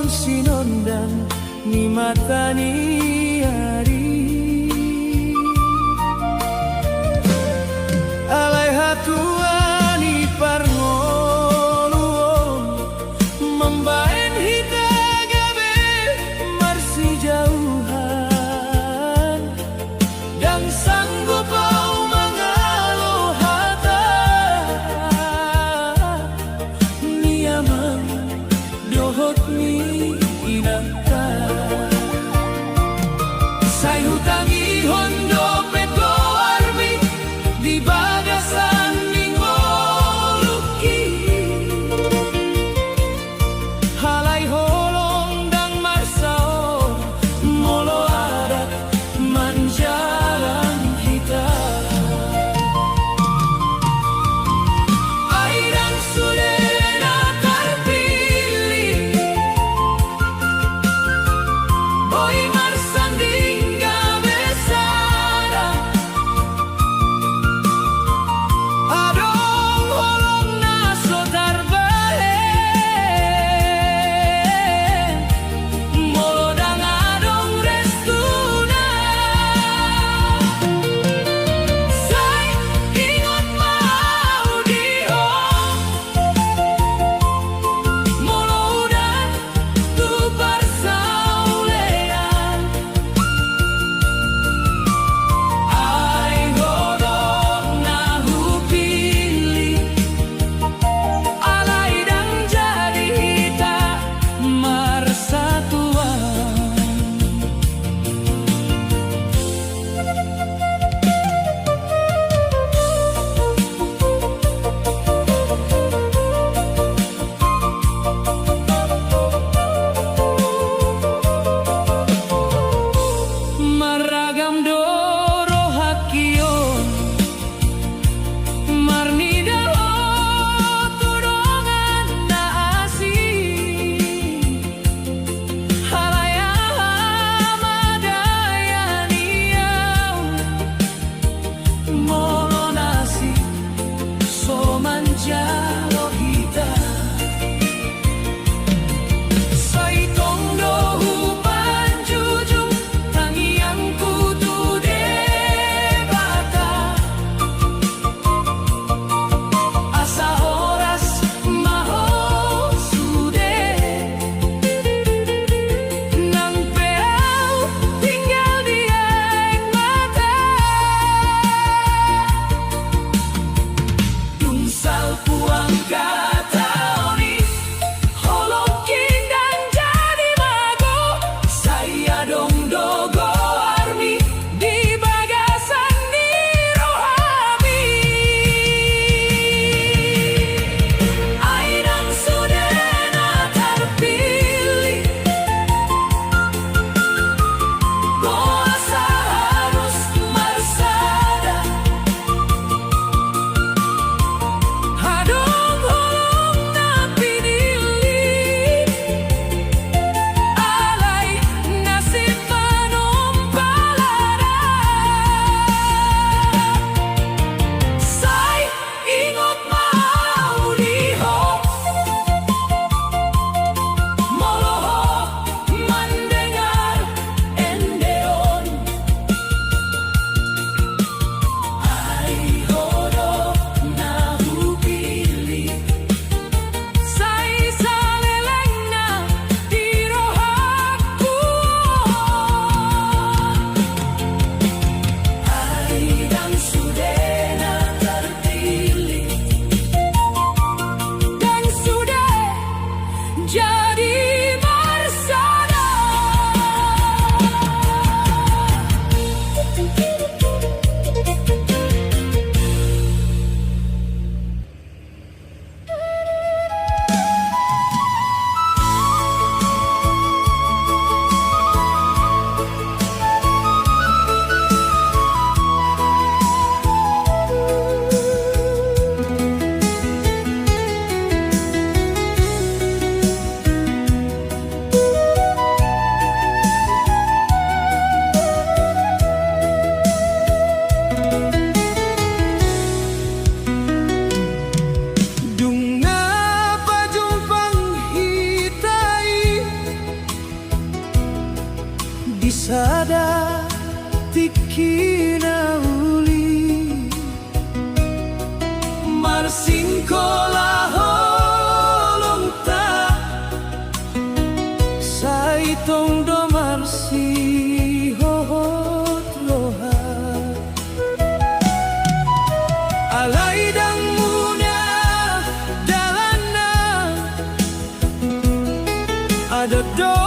sinondang ni mata ni hari alai hatuani parngoluon membaen hita gabe marsi jauhan dan sanggup au mangalo hata niamang dohot ni inangka say hutangi hondo peto armi di bagasan ningoluki halai holong dang marsao molo adat manjalan hitam airang sudena terpilih boy marsanding gabesada adong holong naso tarbahe molo dang adong restuna say ingot mau dihong molo udan tu parsaulean ai godong nahu pilih alai dang jadi hita marsatuan maragam doro hakion marni daho tudongan naasi halaya madayaniau molo nasi somanjalo hita say tongdo panjujung tangiang kutu debata asa horas maho sude nang peau tinggal dia yang mata tungsal puang kataoni holoking dan jadi mago saya dong dogo armi di bagasan di rohami airang sudena terpilih kuasa harus marsada hadong holong napi dilit alai nasib manumpalada say ingot mau dihong moloho mendengar endeon ai hodong nahu pilih say salelengna di rohaku ai dan sudena terpilih dan sudah jadi marsada sada tikina uli marsingkola holonta saitong do marsi hohot loha alay dang muna dalana ada do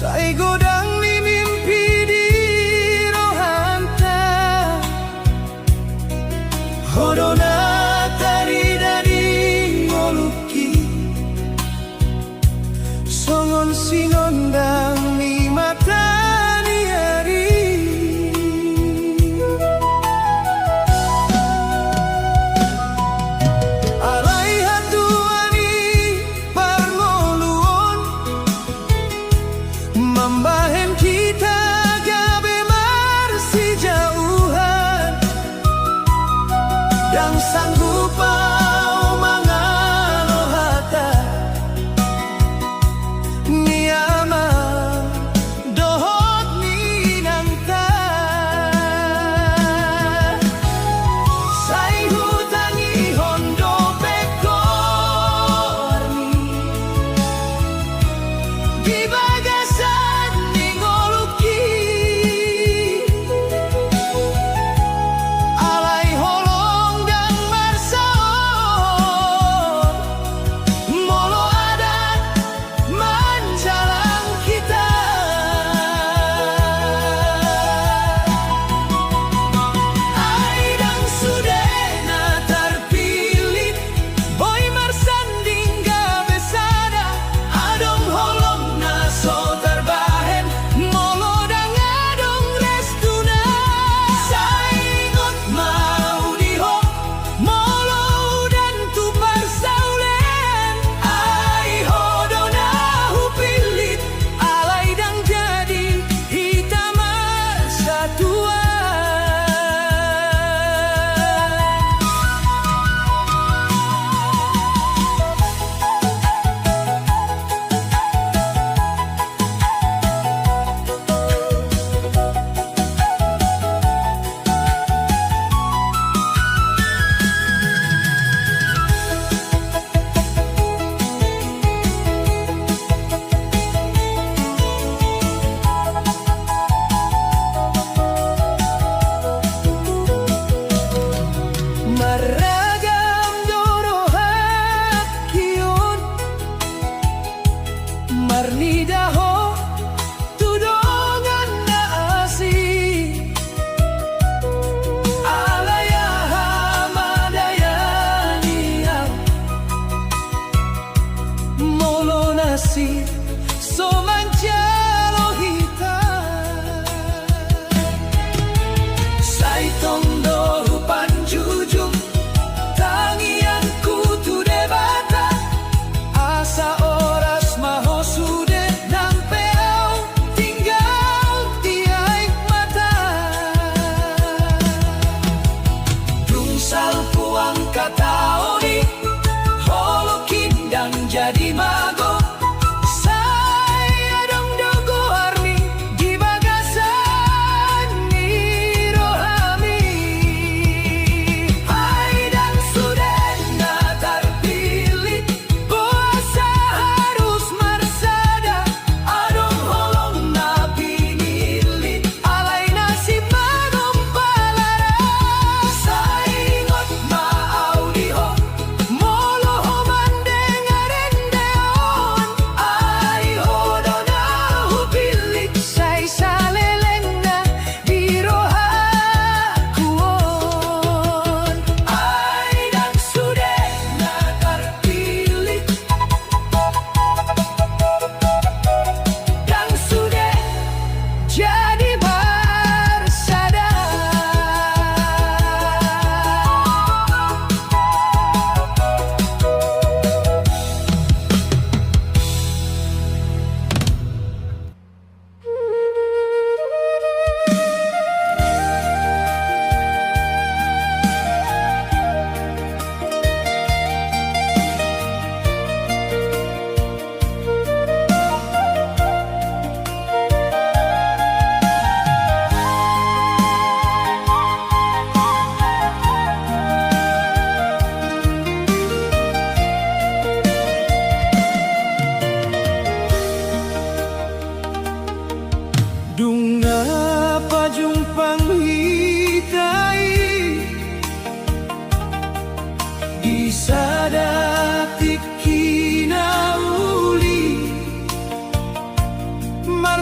Sai godang ni mimpi di rohanta Hodona tari dari ngoluki Songon sinondang ni mata ni hari Alai hatuani parngoluon Membahen kita gabe marsi jauhan Dan sanggup pau mangalohata Niama dohot ni nangta Sai hutangi hondo pekorni Di bagasan ni ngoluki Alai holong dan marsaon Molo adat menjalang kita Aidang sudena terpilih Boy marsanding gabe sada Adong holong naso terbahen Molo dang adong restuna Saingot mau diho Molo dan tupar saulen Ai hodona hupilit Alai dang jadi hitam satuan Maragam dorohat kion Marnidaho tudongan naasi Alaya madayaniam Molo nasi somancalo hitam Sai tondo panjujung tangian kutu debata Asa oras maho sude nang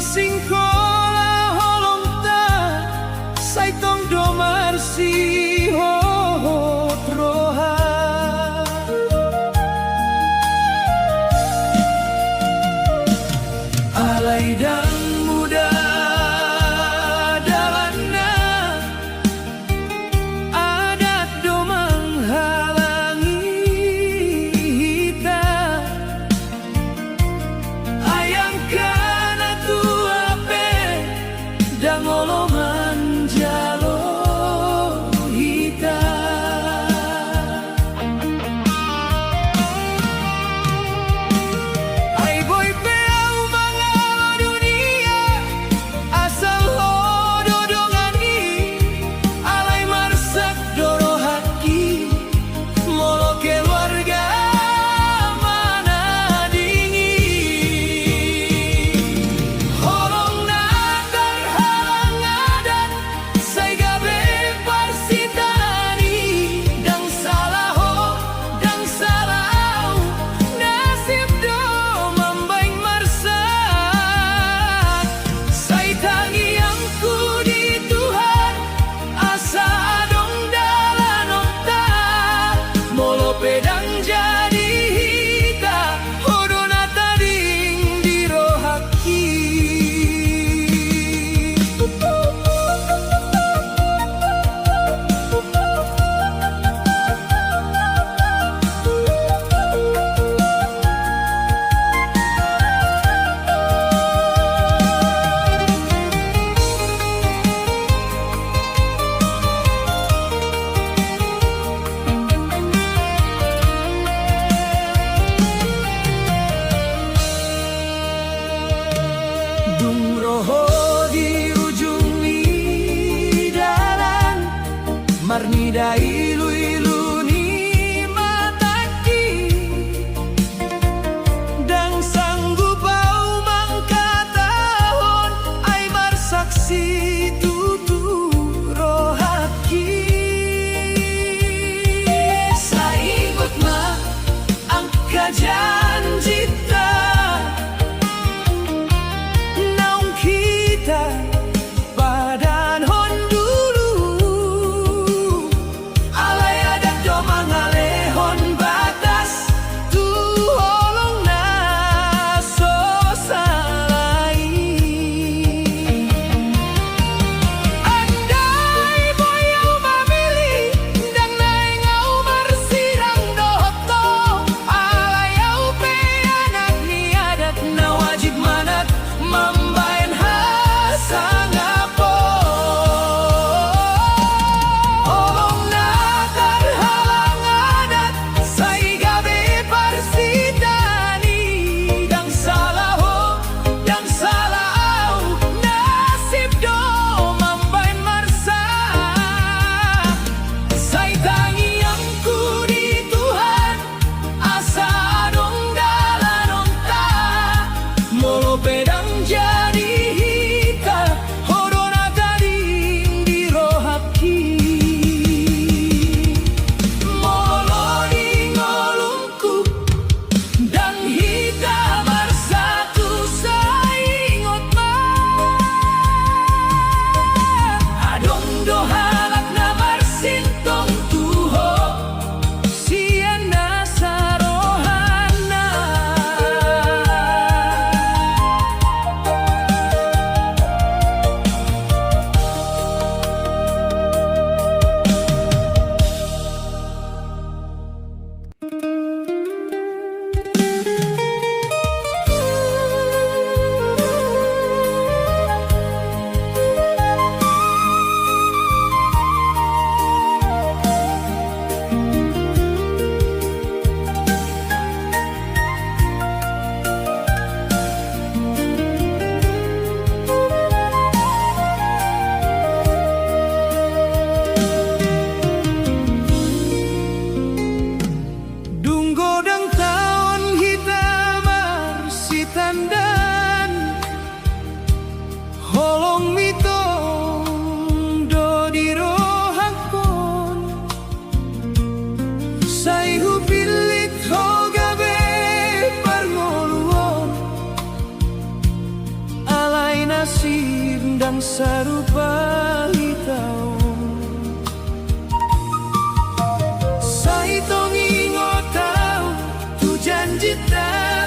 singkola holong ta sai tong do marsi ho troha alai dan muda dalana adat do menghalangi hita ayang kana tua pe dangolo manjalo hita ai boy pe au mangalo dunia asal ho dodongani alai marsak doro haki molo keluarga mana dingin horong natar halang adat sai gabe parsitani dang salah ho dang salah au nasib do mambaing marsak sai tangi yang ku di Tuhan asa adong dalan okta molo pedang jadi hita hodona tading dirohaki dung roho di ujung lidaran marni dai ilu ni mataki dang sanggup au mangkatahon ai marsaksi tutu rohaki saingut ma angka janjita naung kita padan hon dulu pasir dan serupa hitam. Sai tong ingot tau tu janji tak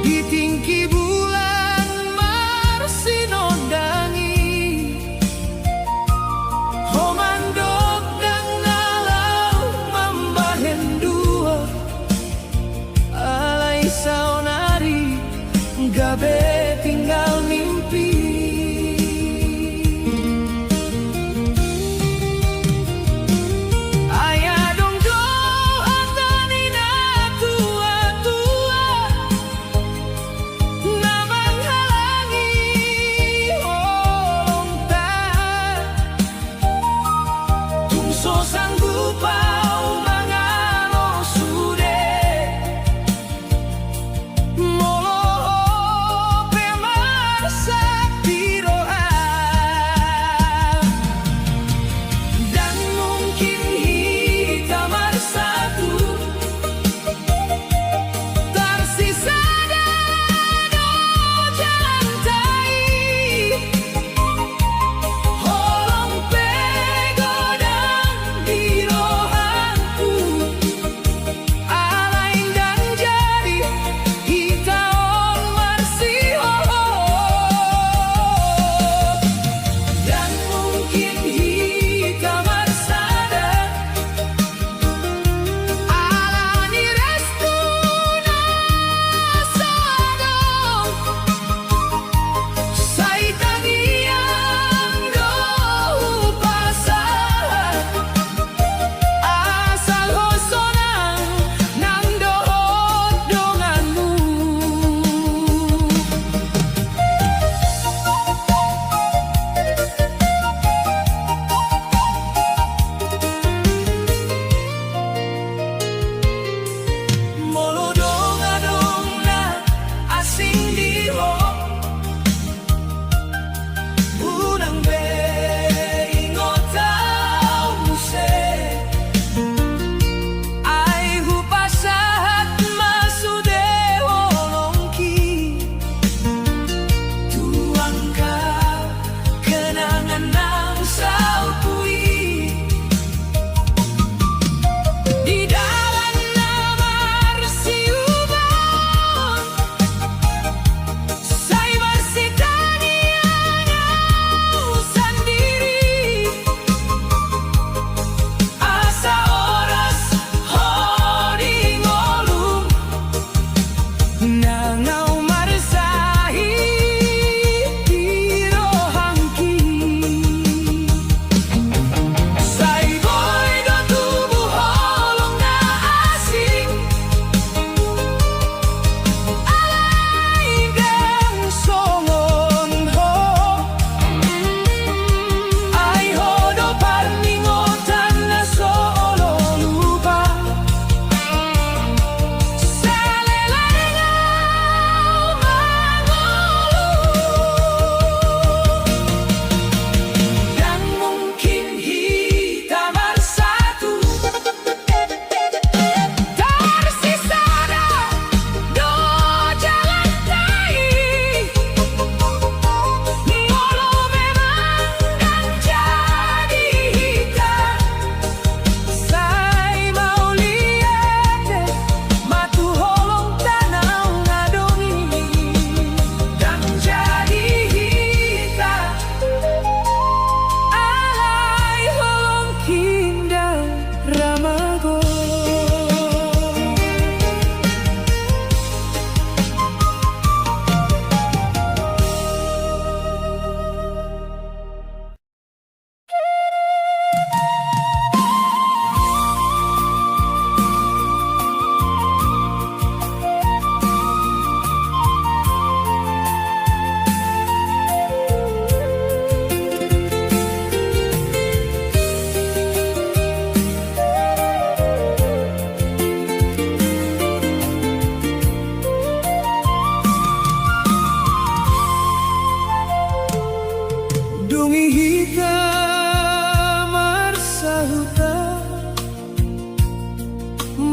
di tinggi bulan marsinondangi homandok dan ngalau mambahen dua alai saunari gabe tinggal mimpi. Ayah dong doa tanina tua-tua na menghalangi onta tungso sanggup pau mangano sude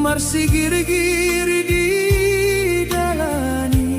Marsigir-gir di dalani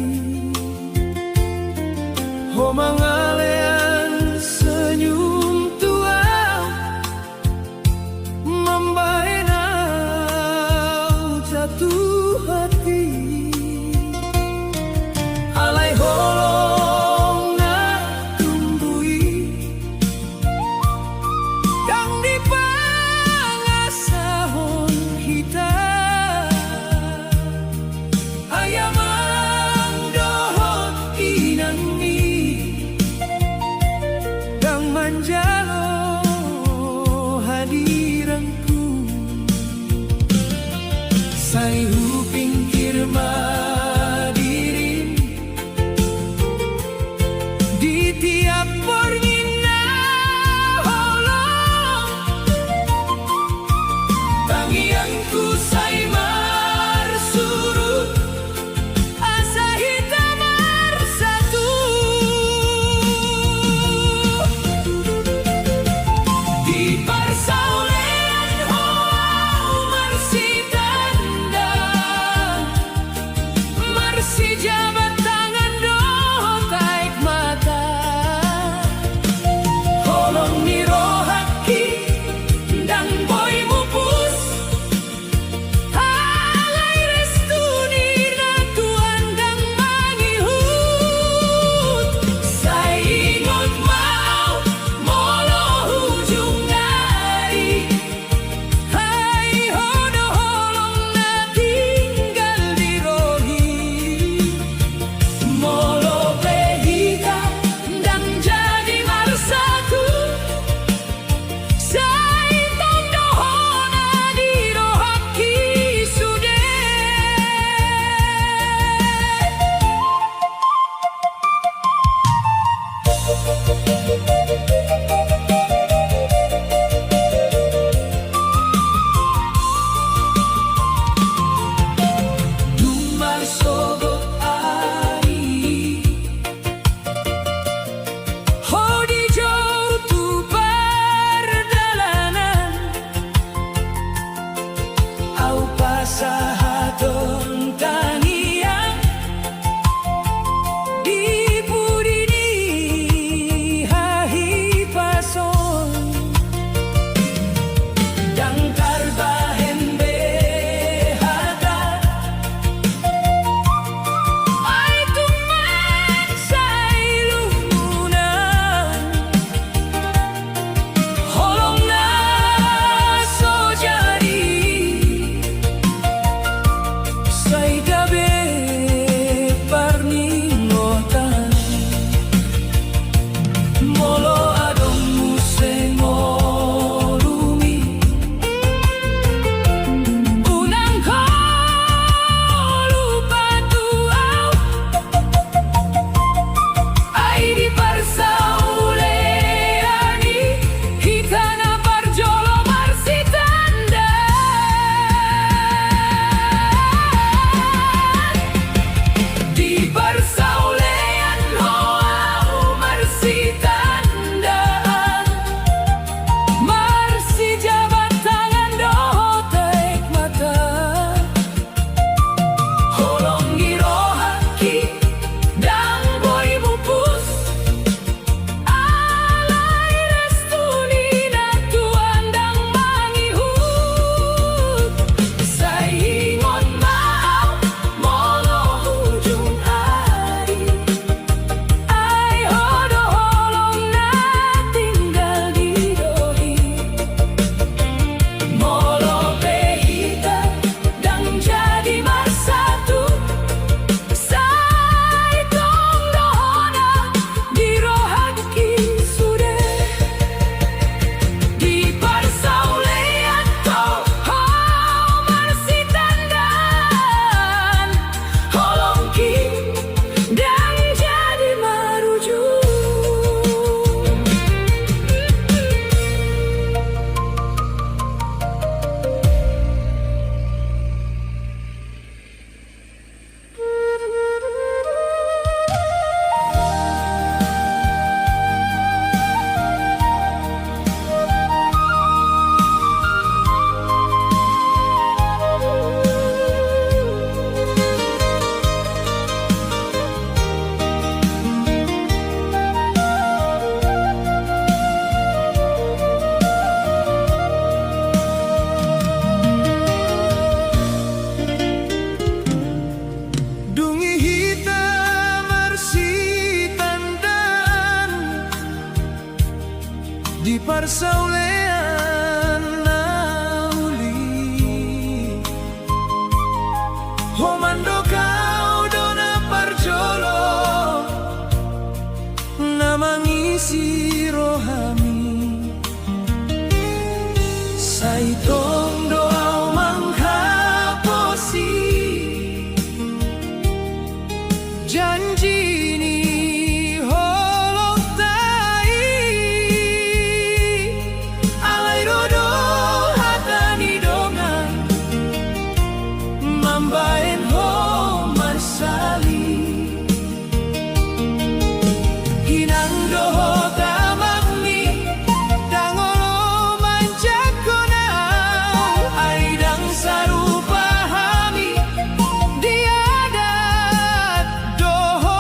parsaulean nauli. Homando kau dona parjolo na mangisi rohami. Saitong doa manghaposi janji ni holong tai. Alay rodo hatani dongan mambaen ho marsali. Hinang doho tamagmi dangolo manjakonau aidang sarupa hami diadat doho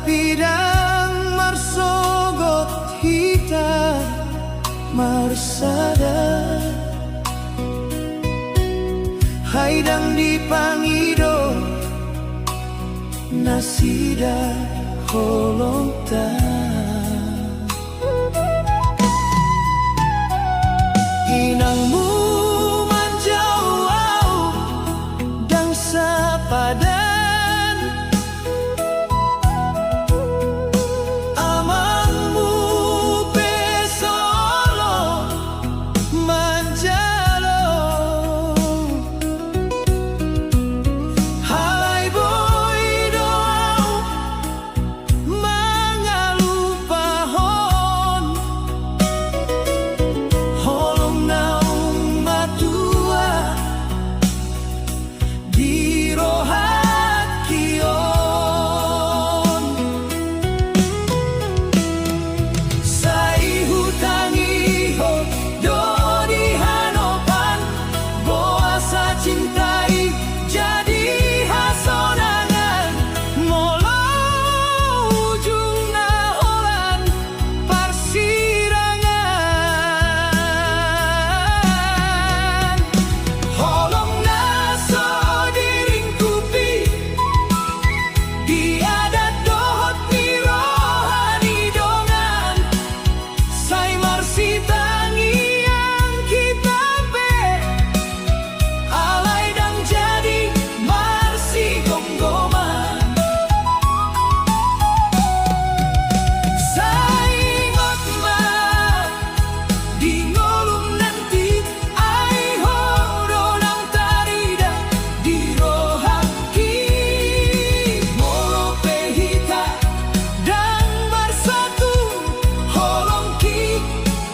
bidang marsogot hita marsada haidang di pangido nasida holonta inangmu manjau dang sapadan amangmu pesolo manjalo halai boy doau mangalupahon holong naung matua di rohat kion sai hutangi ho do di hanopan boasa cintai jadi hasonangan molo ujung naholan parsirangan holong naso diringkupi di adat dohot ni rohani dongan sai marsi tangi yang kita be alai dang jadi marsi gonggoman sai ngot ma di ngolum nanti ai horo nang tarida di rohaki molo pehita dan bersatu holongki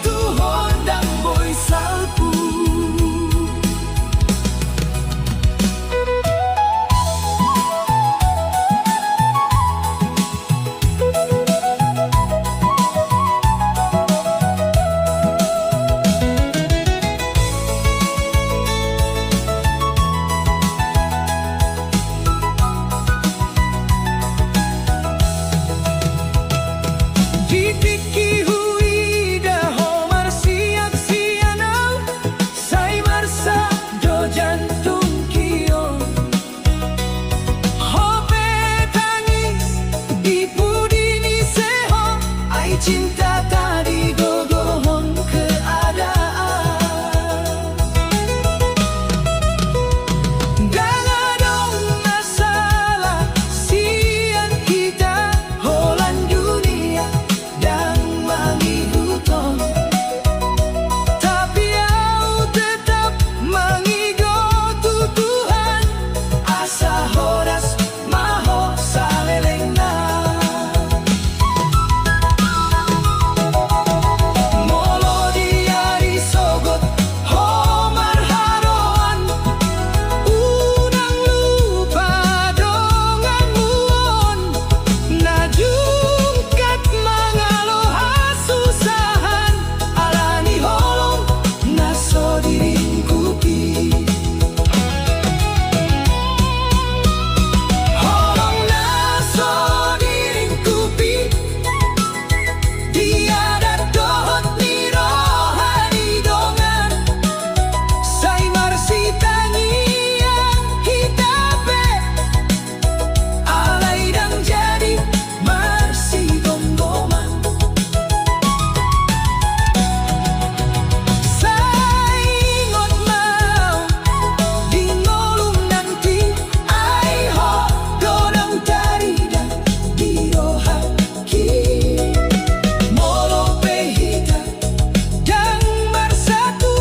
tuhon dan boy salpu Ditiki huida ho marsiak sianau sai marsa do jantung kion hope tangis dipudini seho ai cinta tadi gogohon keadaan gang adong masalah sian kita holan dunia dan mangihuton tapi au tetap mangigo tutuhan asa horas maho salelengna molo diari sogot homar haroan unang lupa dongan muon najungkat mangaloha susahan alani holong naso diringkupi holong naso diringkupi di adat dohot ni rohani dongan sai marsi tangi yang hitape alai dang jadi marsi gonggoman sai ngot mau di ngolum nanti ai ho donang tarida di rohaki molo pehita dan bersatu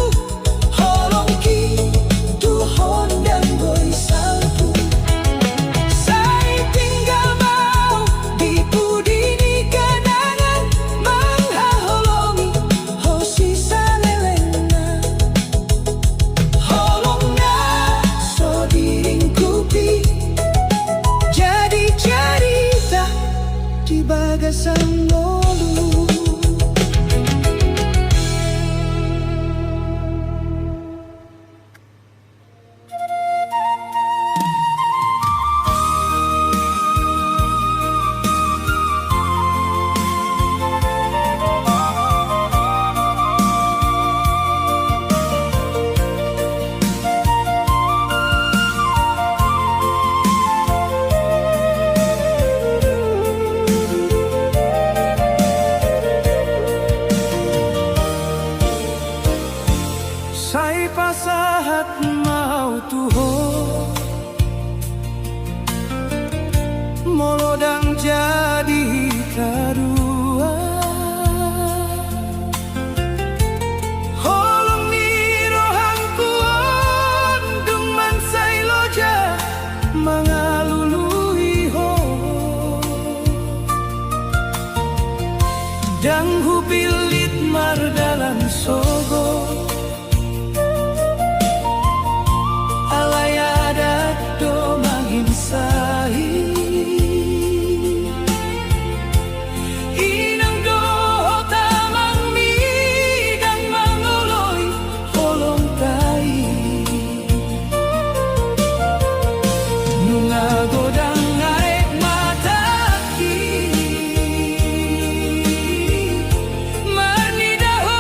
holongki tuhon dan boy salpu sai tinggal mau dipudini kenangan manghaholongi hosi salelengna holong naso diringkupi jadi cerita di bagasan lolu. Dang hubilit mardalan sogo alayadat do manghinsahi inang do tamang midang manguloy kolong tay nunga godang arek mataki marnidaho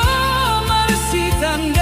marsitan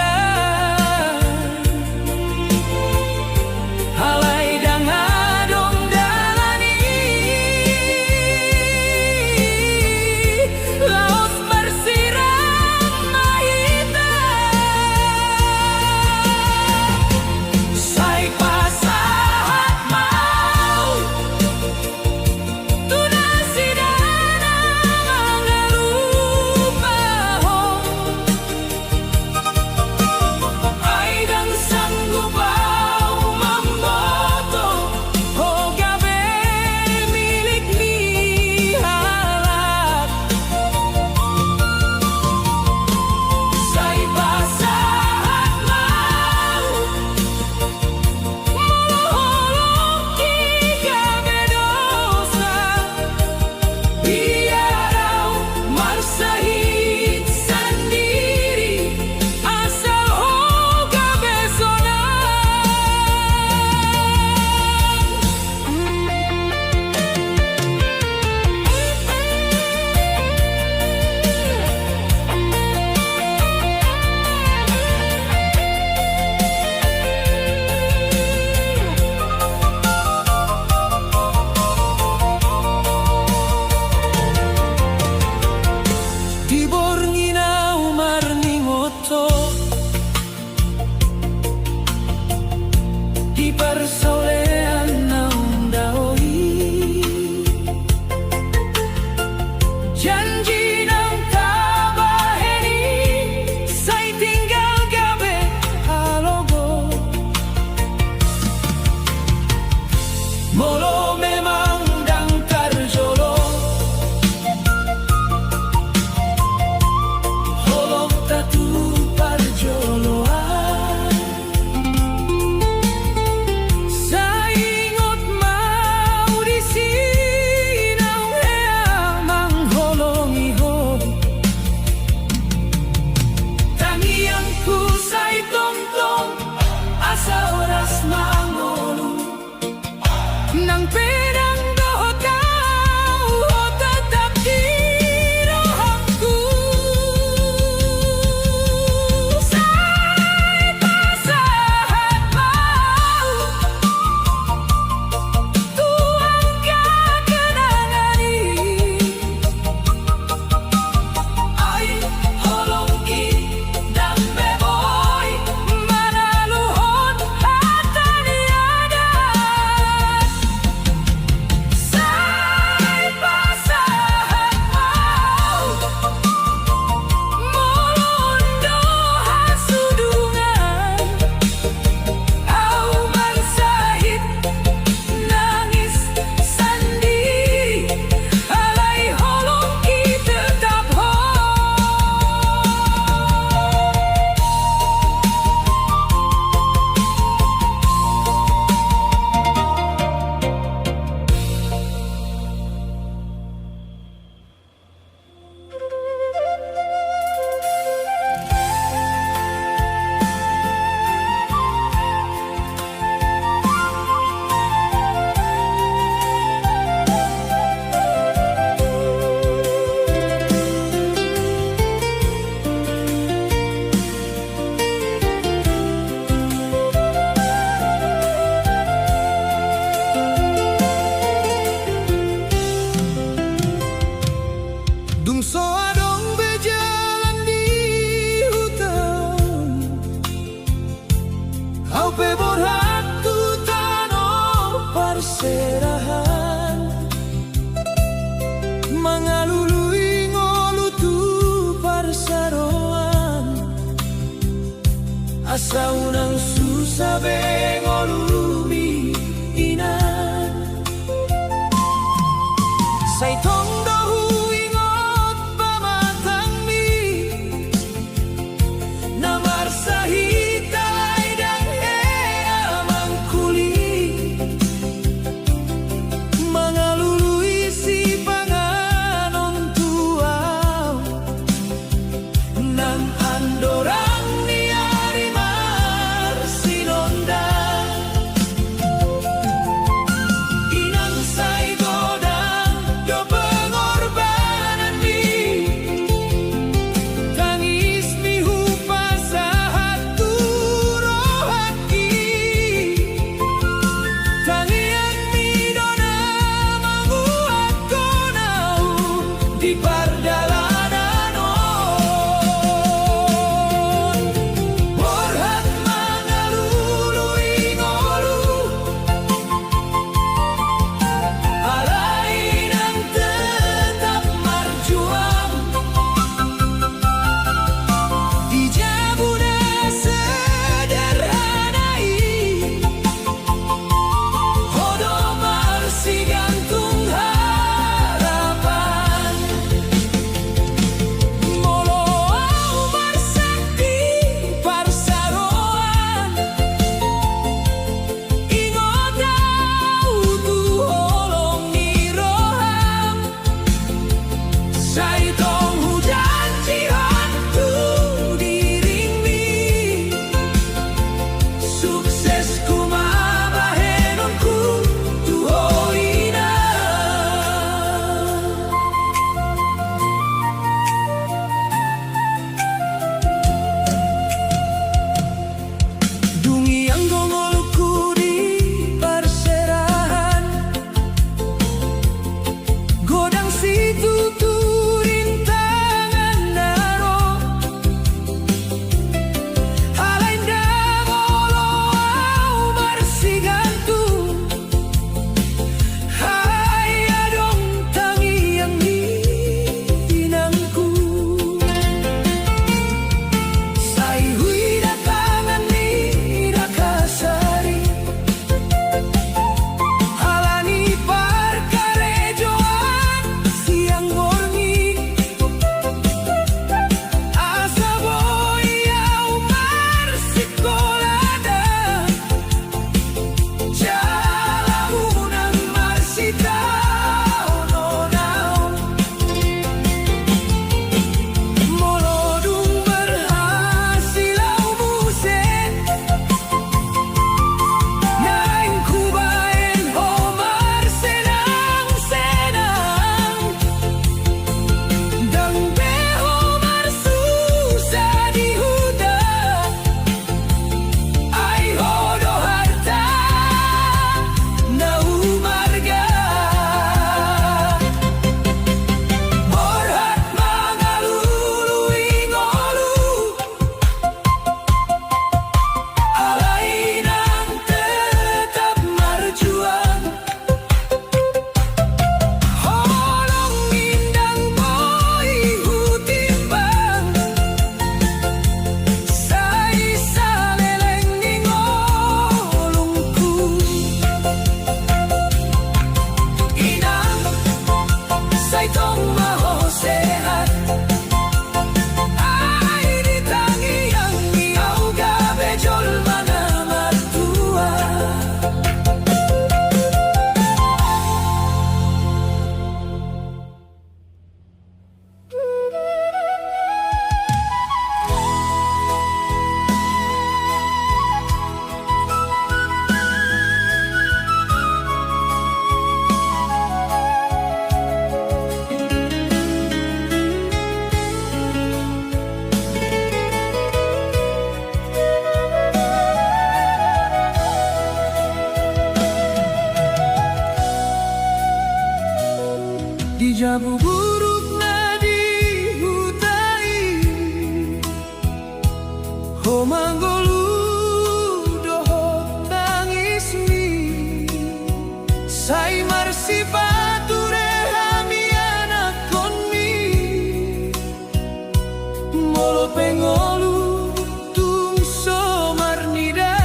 pengolu tungso marnida.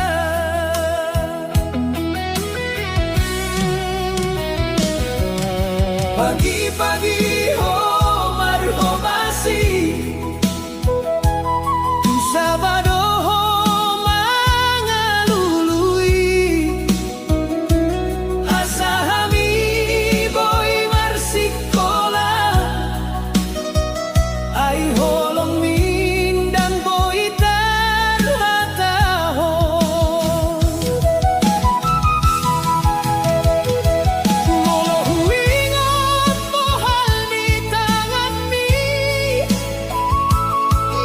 Pagi-pagi marhomasi tu sabado mangalului asahami boy marsikola ay holong mindang boy tarhataho molo huingot mohal ni tangan mi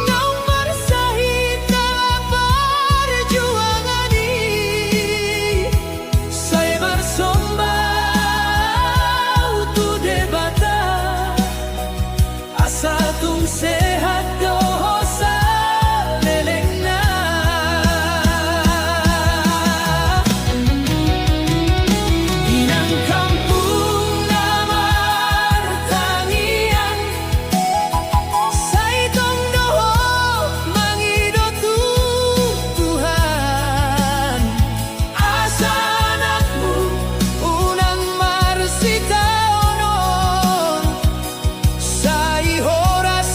ngau marsahita perjuangan ni saya marsombau tu debata asa tung sehat dosa lelengna. Inang kampung namar tangian saitong doho mangido tu Tuhan asa anakmu unang marsita onon sai horas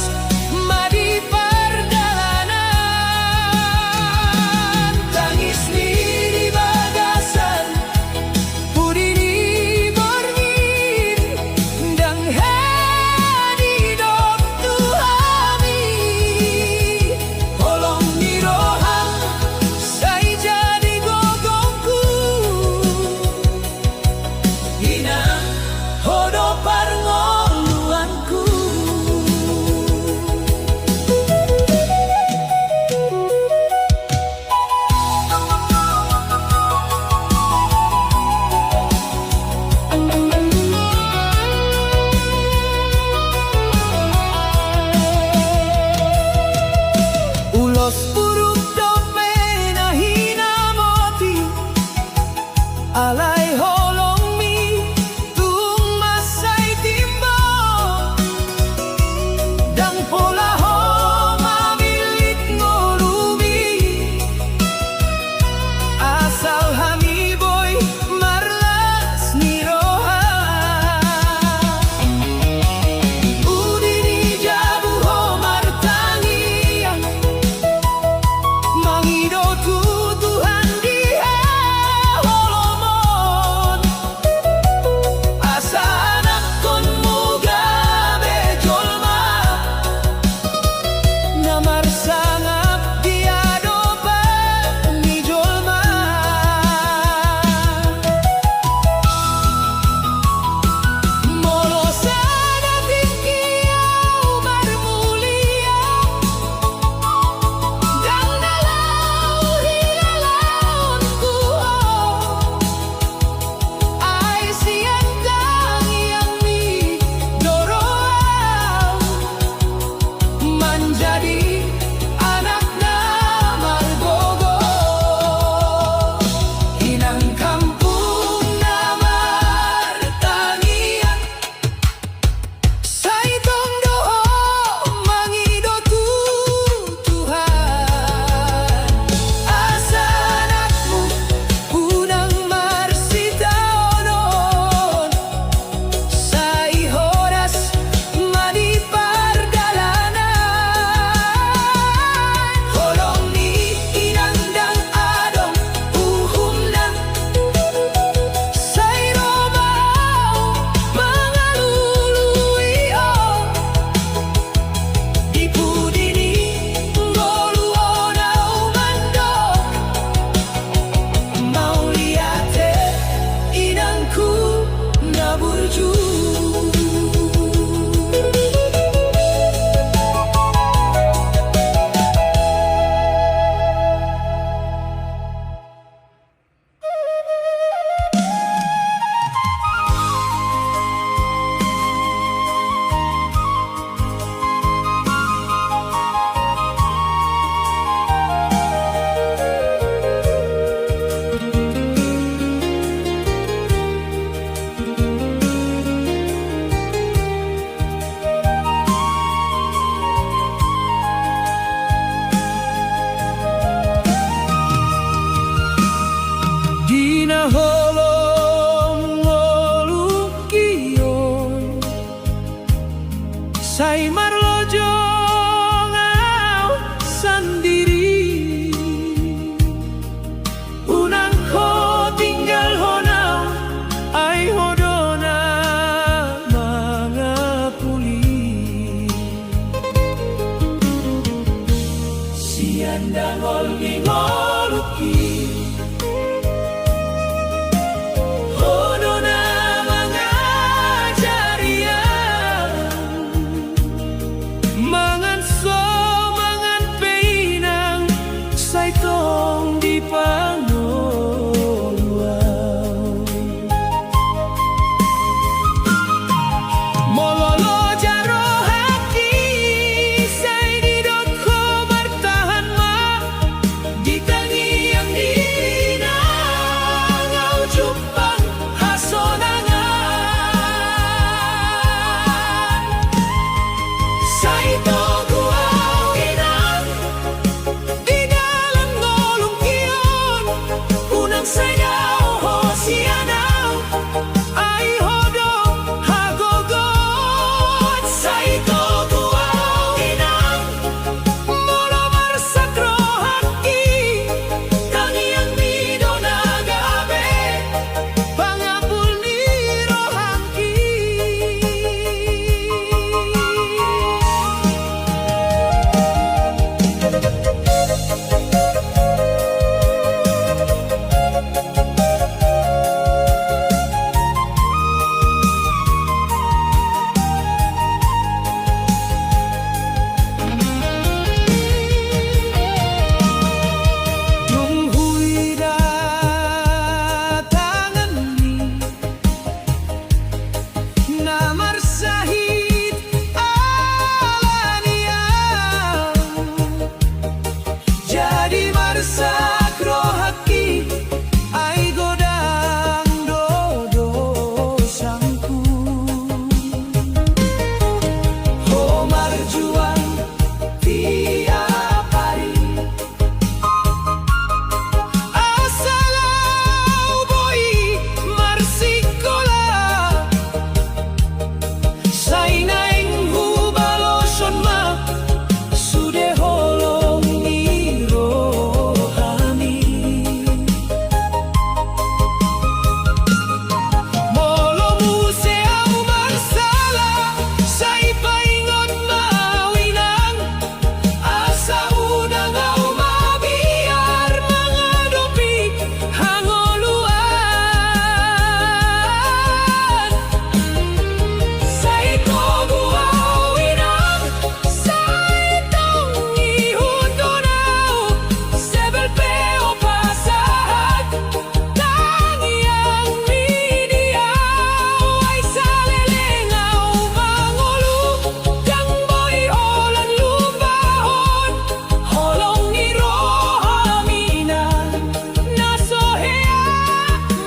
marlojo ngau sendiri, unang ko tinggal honau ai hodona mga puli. Sian dangol ngingoluki hodona mga jarian, mangan so mangan peinang saitong di panoluaw. Mololo jaro haki say didot ko martahan ma, di tangi yang dina ngau jumpang hasonangan. Saito guau inang di dalam ngolong kion, unang sayau hosianau ai hodo hagogot. Saito guau inang molo marsakro haki, tangiang midona gabe pangapul ni rohaki. Nung huy datangan ni na marsahit alaniau, jadi marsakro haki ai godang dodo sangku. Ho marjuang tiap hari asalau boy marsikola, sainaing hubaloson ma sude holong ni rohani. Molo museau marsala say paingon mawinang, asa unang au mabiar mga dopi hangoluan. Saito guau inang saitong ihuntunau, sebel peo pasahat tangiang midiau ay salelengau mangulu dang boy olan lubahon, holong ni rohaminan nasohea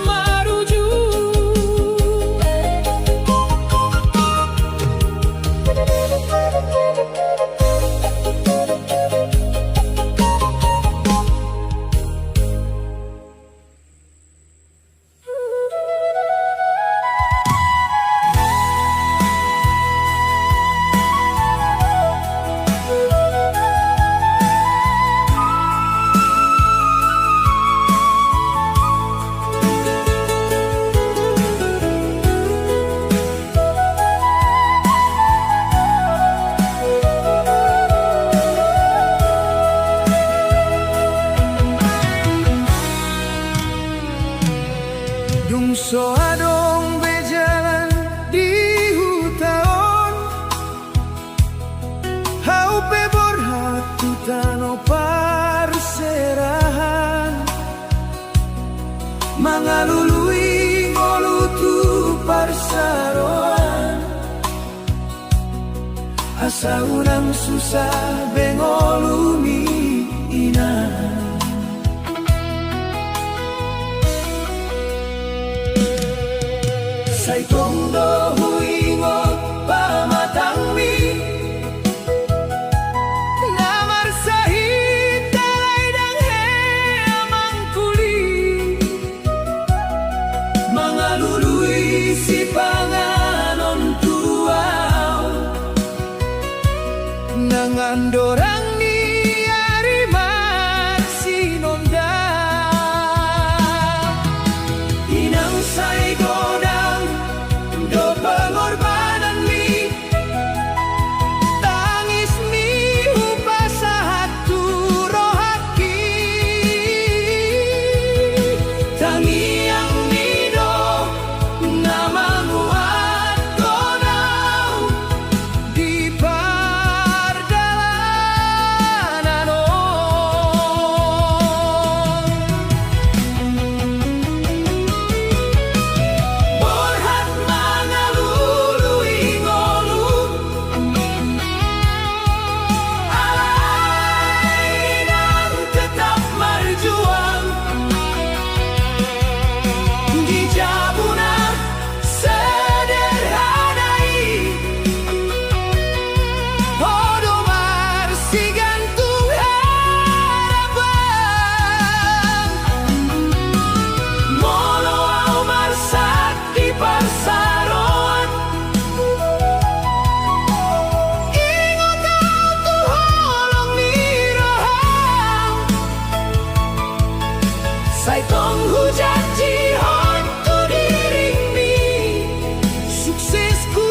maruju. Dung so adong bejalan di hutaon, hau pe borhat tutano parserahan, mangalului ngolutu parsaroan, asa urang susah bengolumi inang. Saitong do huingot pamatang mi na marsahit talay dang he amang kuli, mga luluy si panganon tuaw Nangan dorang ni ari marsinonda inang say godang do pengorbanan mi tangis mi upasahat tu rohaki tangiang mi do namamuat gonau di pardalanan borhat mangalului ngolu alai dan tetap berjuang di jabuna sederhanai Hodo marsi gantung harapan Molo au marsat di parsaroan Ingo kau tu holong ni rohang Sai tong hujan jihon tu diring mi Suksesku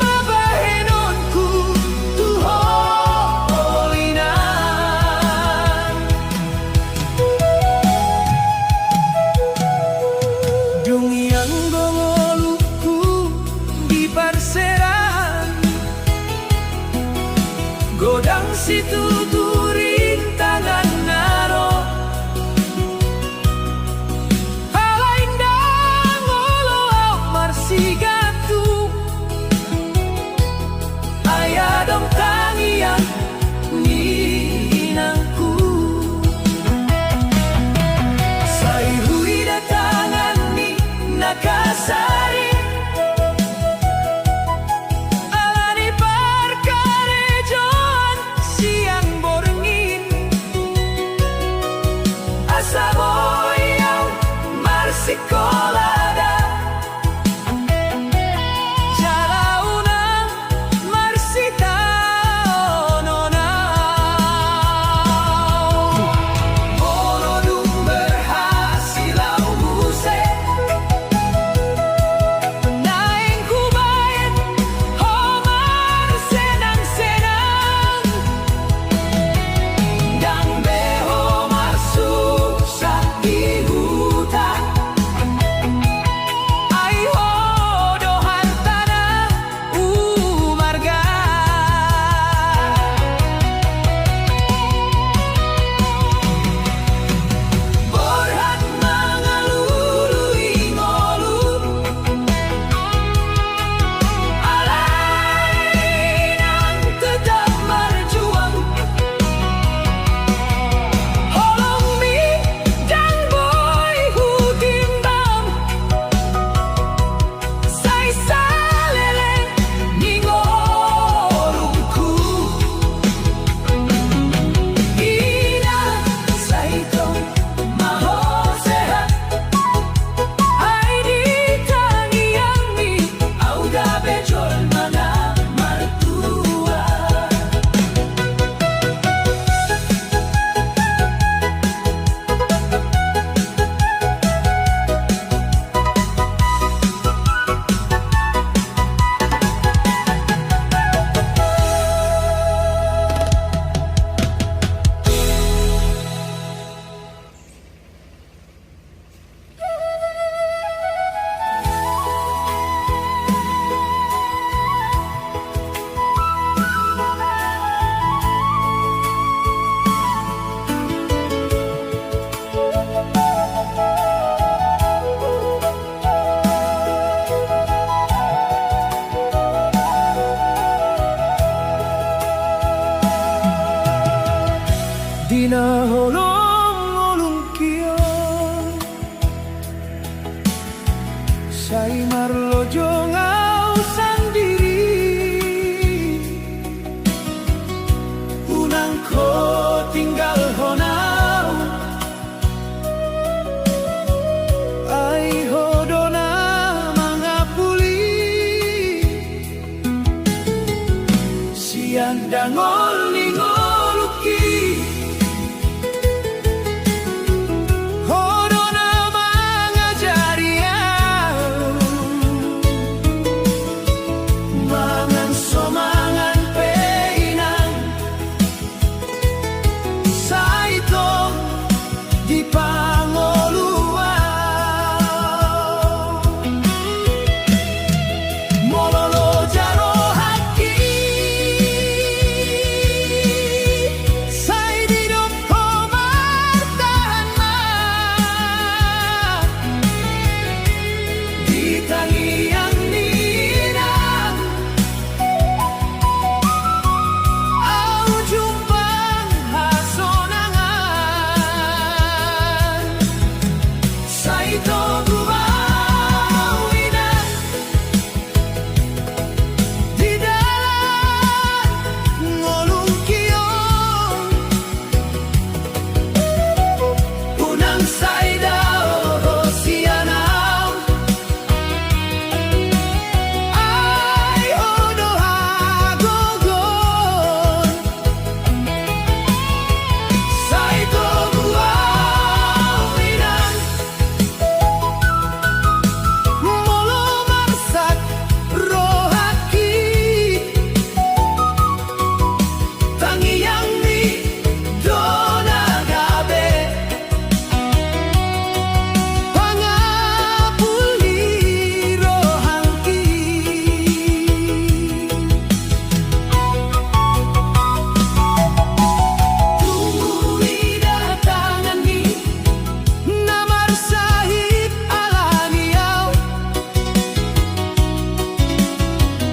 mabahenonku tu holinan Dung yang gongoluku di parseran Godang situ turin tangan naro Halaindang ngolo au marsigatu Ayadong tangian ni inangku Say hui datangan ni nakasari Alani parkarejoan siang borngin Asa boyau marsikolada Jalaunang marsitaononau Bolodung berhasilau huse Naing kubayat homar senang-senang Dang beho marsuksa di hutan Ai hodo hartana umarga Borhat mangalului ngolu Alai nang tetap berjuang Holong mi dan boy hutimbang Say salele ni ngorungku Ina say tong maho sehat Hai di tangiang mi au da bejol mana martua Dina holong-holong kion Say marlojo ngau sandiri Unang ko tinggal honau Ai hodona mangapuli Sianda ngoli-ngoluki Hodono mangajari mangan somangan peinang saito di pangoluan mololo jaro haki sai di doko martahan di tangi yang ninang au jumpang hasonangan saito gumawinan di dalam ngolong kiong unang saidao sianau ay odo hagogon saito gumawinan molo marsak rohaki tangi yang ni dona gabe pangapuli rohangki tunggu datangan ni namar sahib alaniau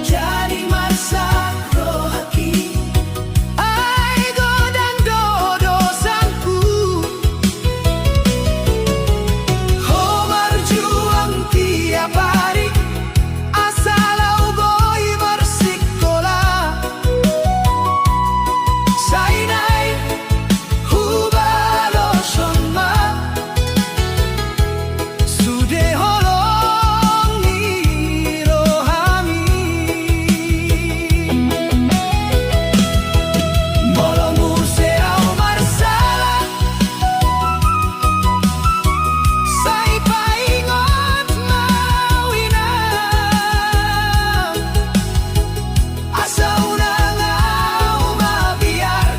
jadi marsak rohaki ay godang dodosanku ho berjuang tiap hari asalau boy bersikolah sainai hubalo sonma sude holong ni rohami molong museau marsala sai paingot mawina asa unangau mabiar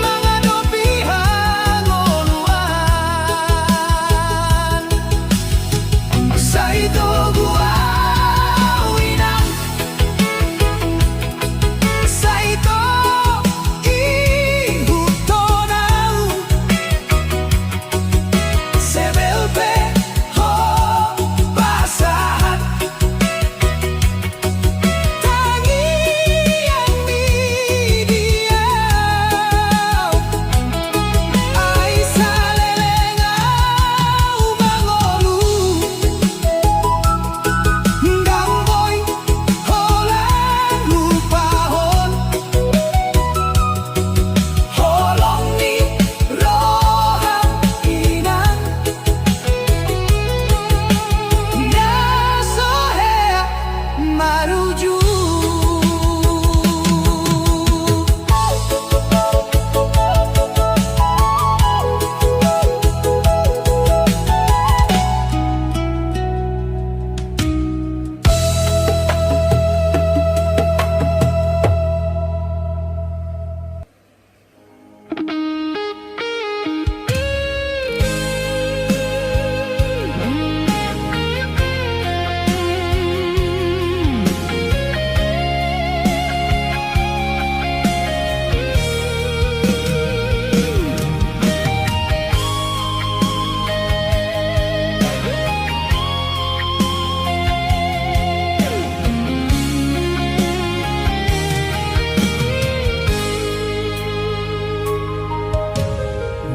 mangadopi hangoluan saito guawinang saito ihutonau sebelpe ho basahan tangi yang midiau ay salelengau mangolu gamboy holang lupahon holong ni rohang inang nasohea maruju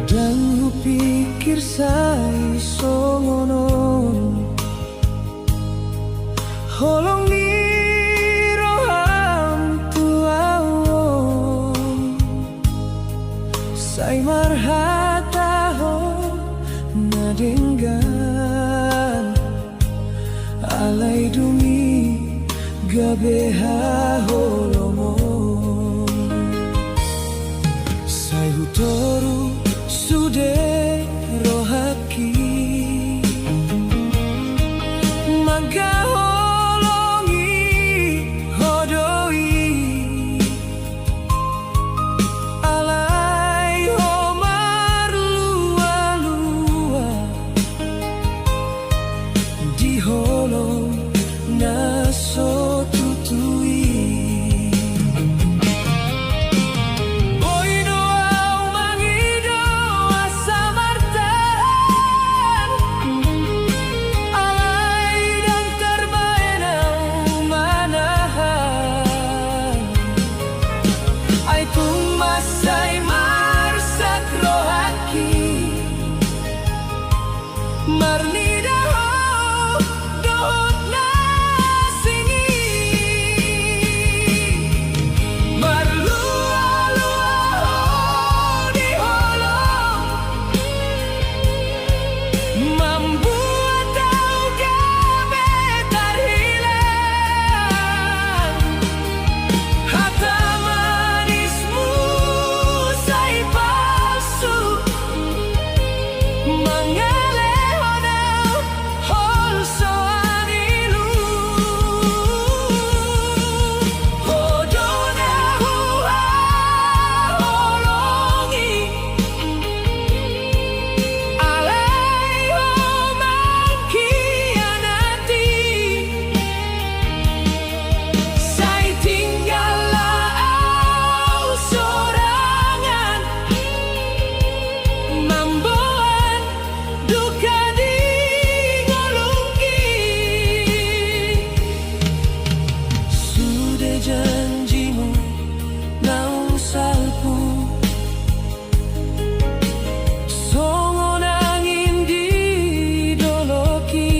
dan pikir sai songonon holong ni roham tuawon sai marhataho nadenggan alai dumi ga beha holomo sai hutoru sude rohaki mangga holongi hodoi alai homar lua-lua di holong naso tutui Oido au mangido asa martahan alai dan terbaik au manahan ai pun masai marsak rohaki marnida janjimu naung salpu songon angin di doloki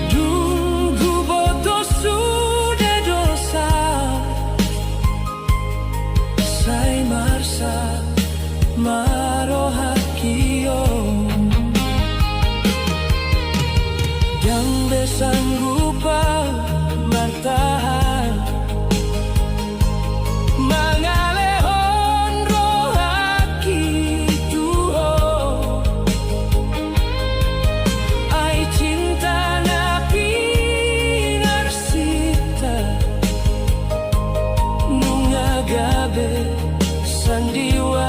dunggu boto sudah dosa sai marsa marohakio yang besanggup martahan mangalehon rohaki tuho ai cinta napi narsita nungagabe sandiwarado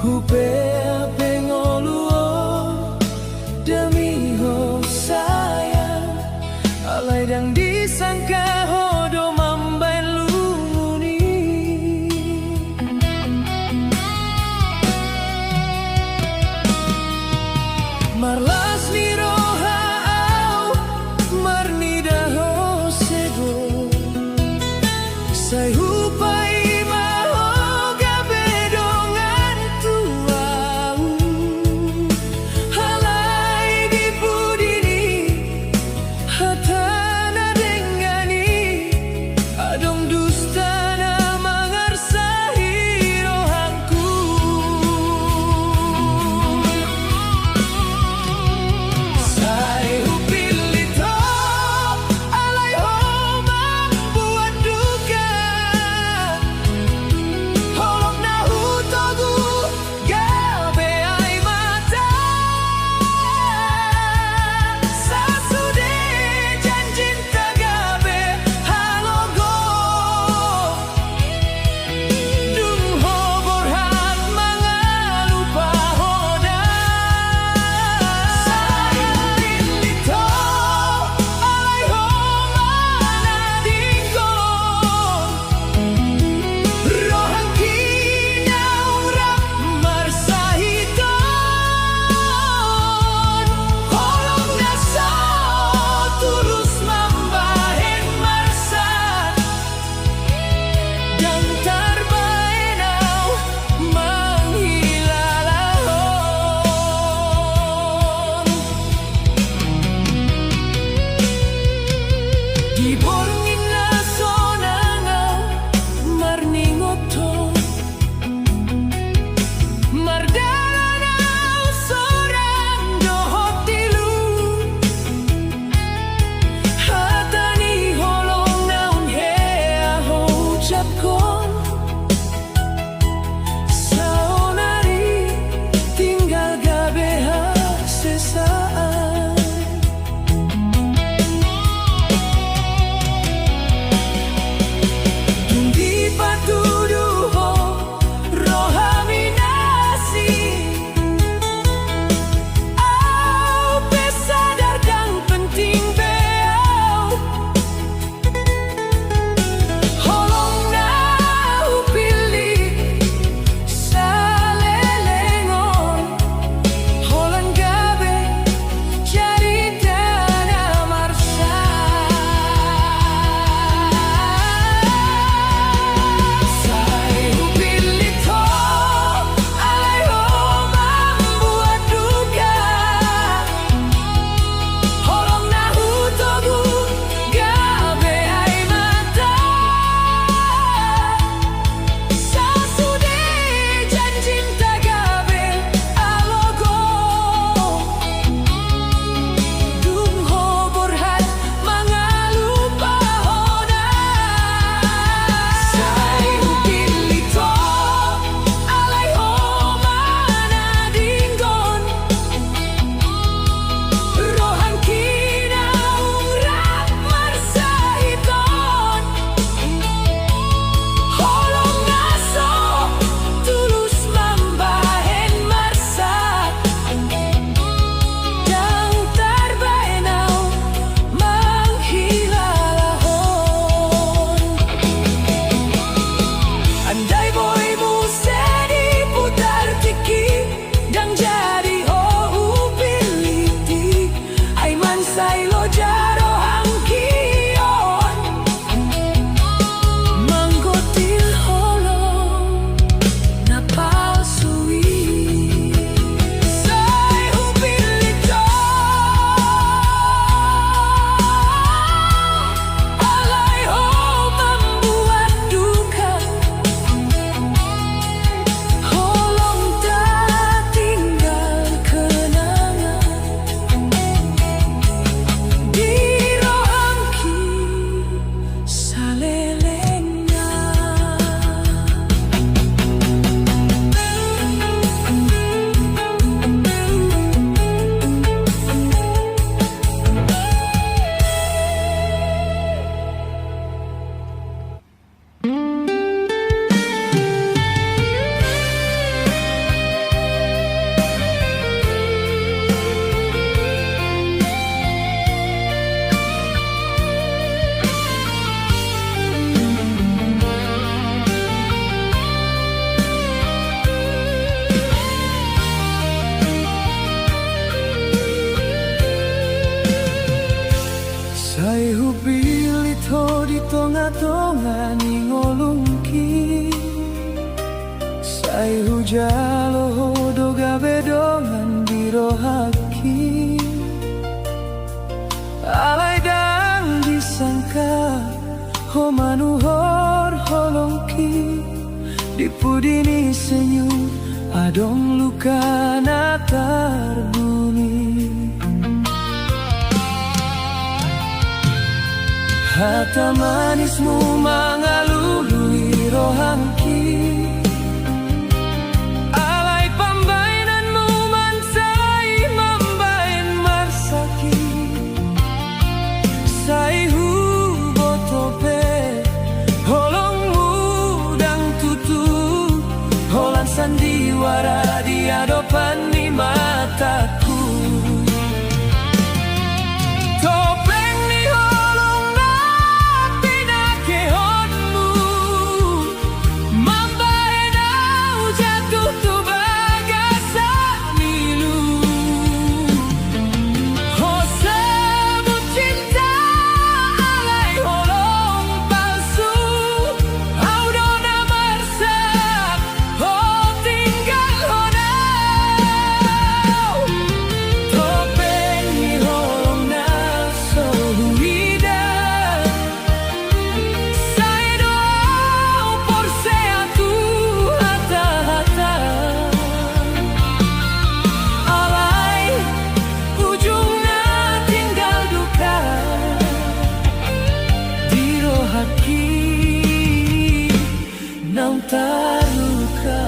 Hupea pengoluo demi ho sayang alai dang disangka hodo mambai lumuni. Marlas ni roha au marnida ho sego sai hupai maho gabe dongan tua dongan ingolungki sai hujalo doga bedongan dirohaki alai dang disangka ho manuhor holongki dipudini senyum adong luka natar bumi hata manismu mengalului rohangki alai pambainanmu mansai mambain marsaki sai hu botope holongmu dang tutu holan sandiwara di hadapan ni mataku topeng ni holong na pinakehonmu mambae nau jatuh tu bagasan nilu ho sebut cinta alai holong palsu au dona marsak ho tinggal honau topeng ni holong na sohuida sai doa por seatu hata-hata alai ujungnya tinggal duka dirohaki nang terluka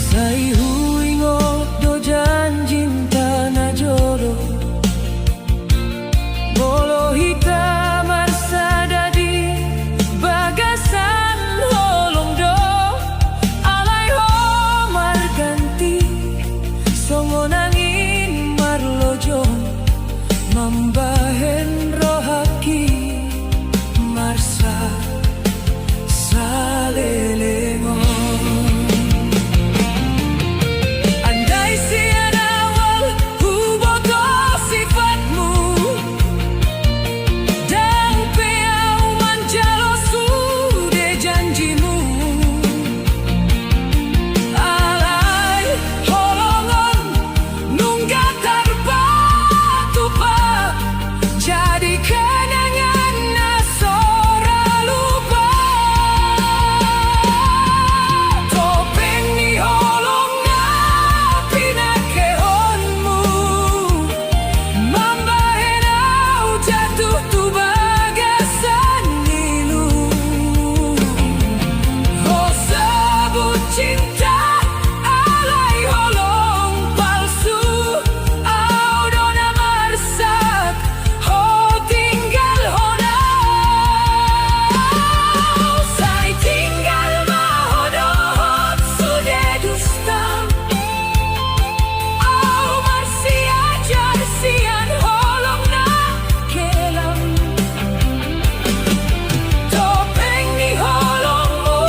sai huingot do janjin tanah joro bolo hitam marsada di bagasan holong do alai ho marganti songo nangin marlojo mambahen rohaki marsa salelengo andai sian awal huboto sifatmu dan peau manjalo sude janjimu alai holongan nunggah terpatupa jadi kenangan nasora lupa topeng ni holong na pinakehonmu mambahe nau jatuh tu bagasan nilu ho sebut cinta alai holong palsu au dona marsak ho tinggal honau sai tinggal mahodot sude dusta au marsi ajar sian holong na kelam topeng ni holongmu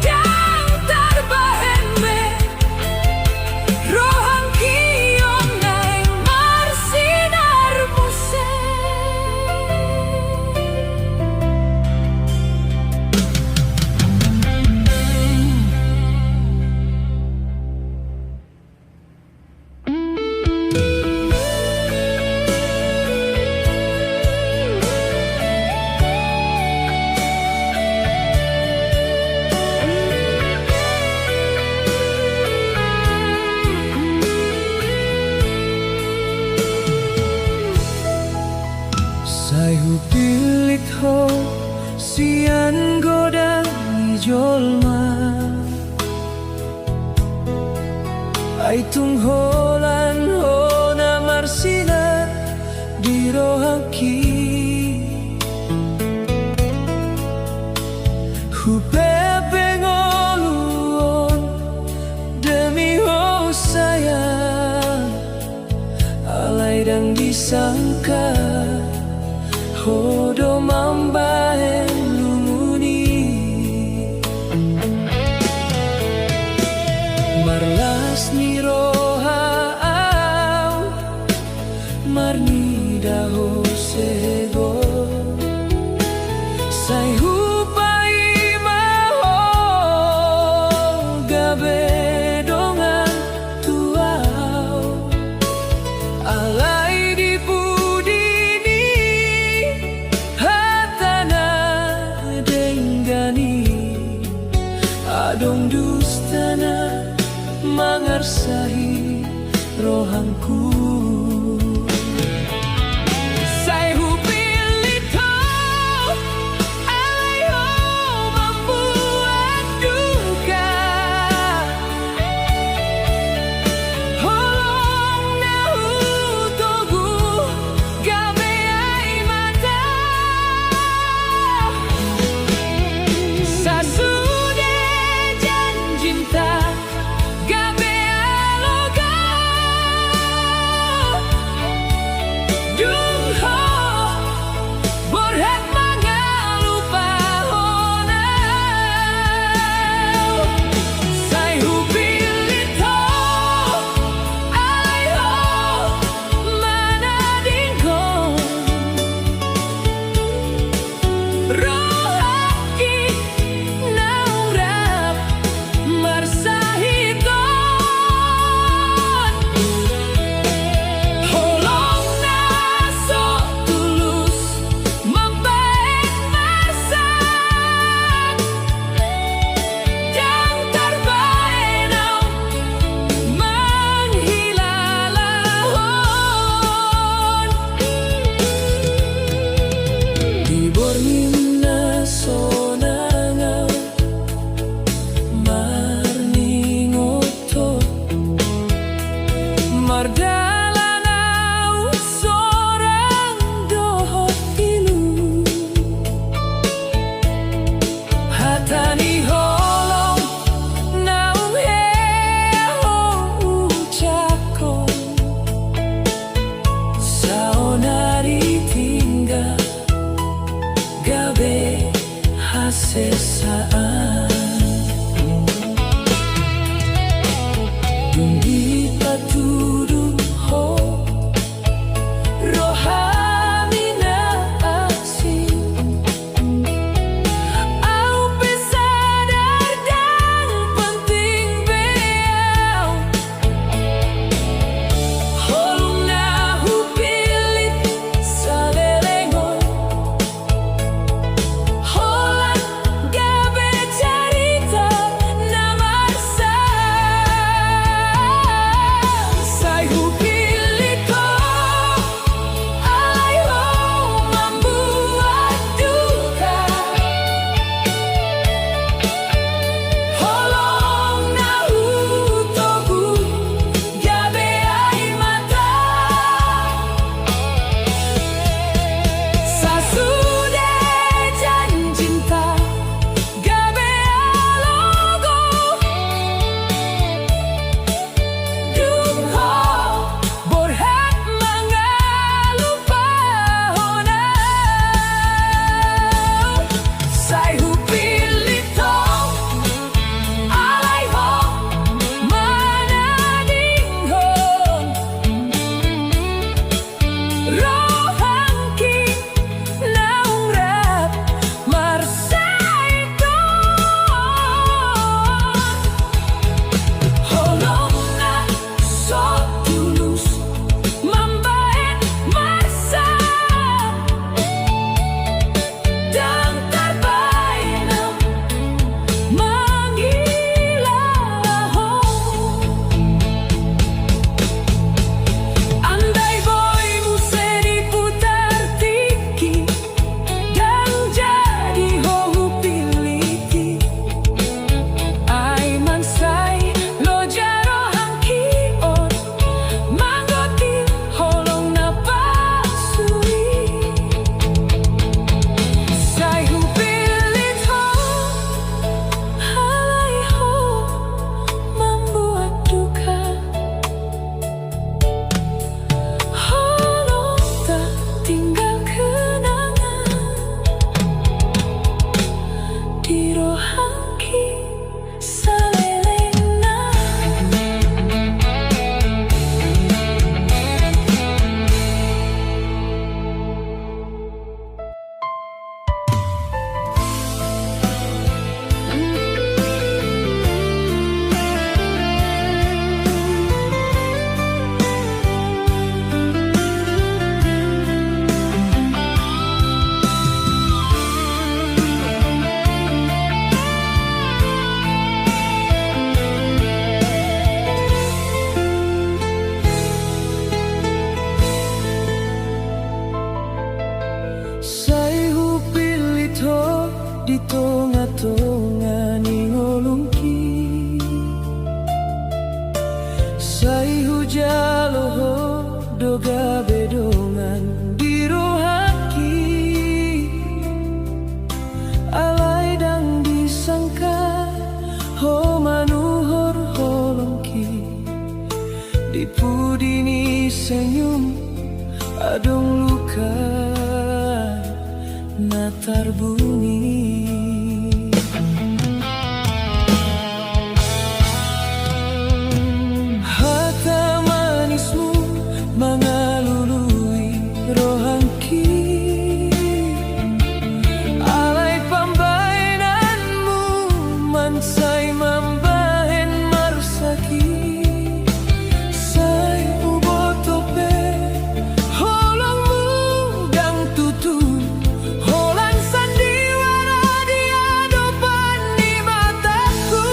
dang tarbahen me rohangki onai marsinar muse sai hu pilit ho sian godang jolma ai tung holan hona marsinat dirohaki hu pepe ngoluon demi ho sayang alai dang disangka Hodo mambaen lumuni Marlas ni roha au Marni daho sego Sai hupai maho Gabe dongan tuau Alai di budini Hatana denggani Adong dustana Mangarsahi rohangku Sai hupilito Alayo membuat duka Holong nahu togu Gabe ai mata Sasude janjinta Gabe aloga boga bedongan biro haki alai dang disangka ho manuhur holongki dipudini senyum adong luka natar bunyi. Mengalului rohangki alai pambainanmu mansai mambahen marsaki sai ubotope holongmu dang tutu holang sandiwara di hadapan di mataku.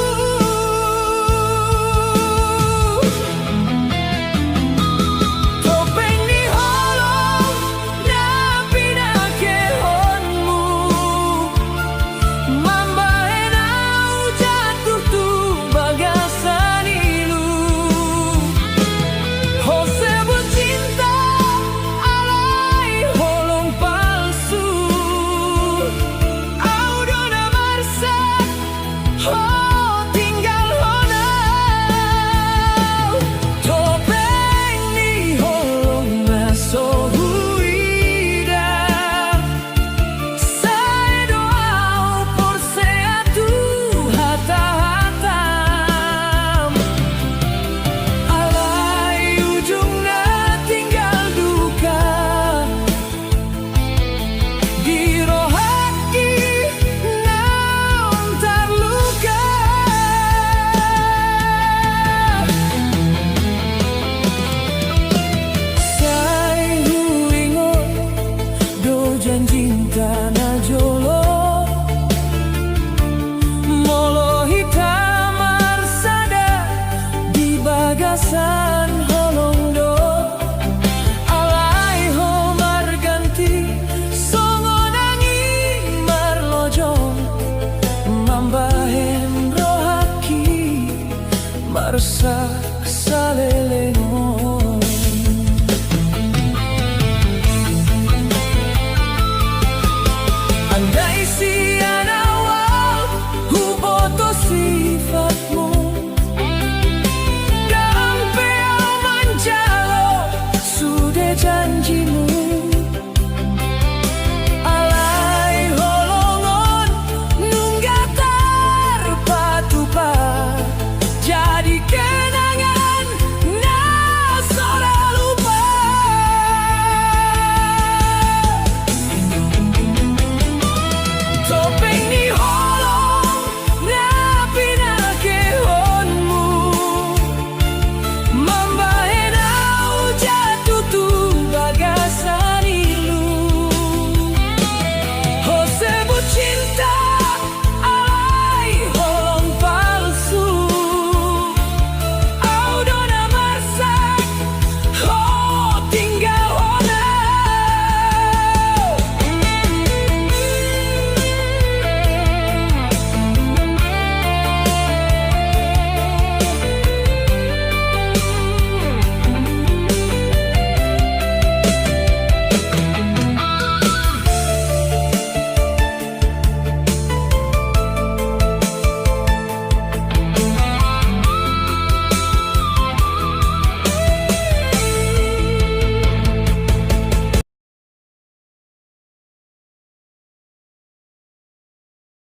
Cinta na jolo molo hitam marsada di bagasan.